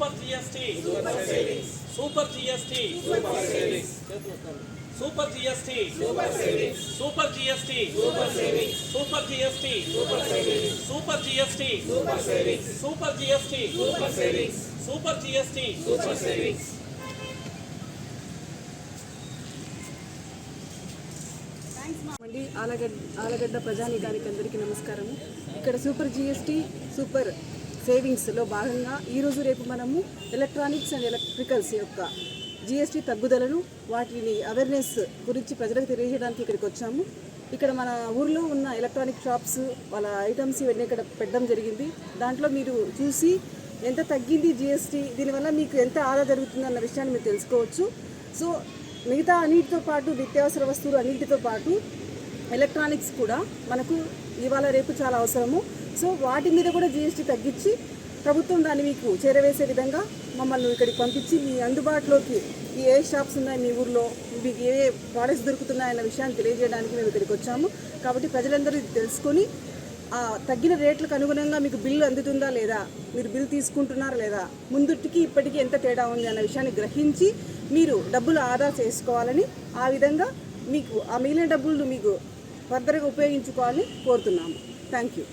Super GST. Super savings. Super GST. Super savings. Super GST. Super savings. Super GST. Super savings. Super GST. Super savings. Super GST. Super savings. Super GST. Super savings. Super GST. Super savings. Allagadda ప్రజానీకానికి అందరికీ నమస్కారము. ఇక్కడ super GST super సేవింగ్స్లో భాగంగా ఈరోజు రేపు మనము electronics and electricals యొక్క GST తగ్గుదలను వాటిని అవేర్నెస్ గురించి ప్రజలకు తెలియజేయడానికి ఇక్కడికి వచ్చాము. ఇక్కడ మన ఊర్లో ఉన్న ఎలక్ట్రానిక్ షాప్స్ వాళ్ళ ఐటమ్స్ ఇవన్నీ ఇక్కడ పెట్టడం జరిగింది. దాంట్లో మీరు చూసి ఎంత తగ్గింది జిఎస్టీ, దీనివల్ల మీకు ఎంత ఆదా జరుగుతుంది అన్న విషయాన్ని మీరు తెలుసుకోవచ్చు. సో మిగతా అన్నిటితో పాటు నిత్యావసర వస్తువులు అన్నింటితో పాటు ఎలక్ట్రానిక్స్ కూడా మనకు ఇవాళ రేపు చాలా అవసరము. సో వాటి మీద కూడా జిఎస్టీ తగ్గించి ప్రభుత్వం దాన్ని మీకు చేరవేసే విధంగా మమ్మల్ని ఇక్కడికి పంపించి మీ అందుబాటులోకి ఏ షాప్స్ ఉన్నాయి మీ ఊర్లో, మీకు ఏ ప్రోడక్ట్స్ దొరుకుతున్నాయన్న విషయాన్ని తెలియజేయడానికి మేము ఇక్కడికి వచ్చాము. కాబట్టి ప్రజలందరూ తెలుసుకొని తగ్గిన రేట్లకు అనుగుణంగా మీకు బిల్లు అందుతుందా లేదా, మీరు బిల్ తీసుకుంటున్నారా లేదా, ముందుటికి ఇప్పటికీ ఎంత తేడా ఉంది అన్న విషయాన్ని గ్రహించి మీరు డబ్బులు ఆదా చేసుకోవాలని, ఆ విధంగా మీకు ఆ మిగిలిన డబ్బులు మీకు ఫర్దర్గా ఉపయోగించుకోవాలని కోరుతున్నాము. Thank you.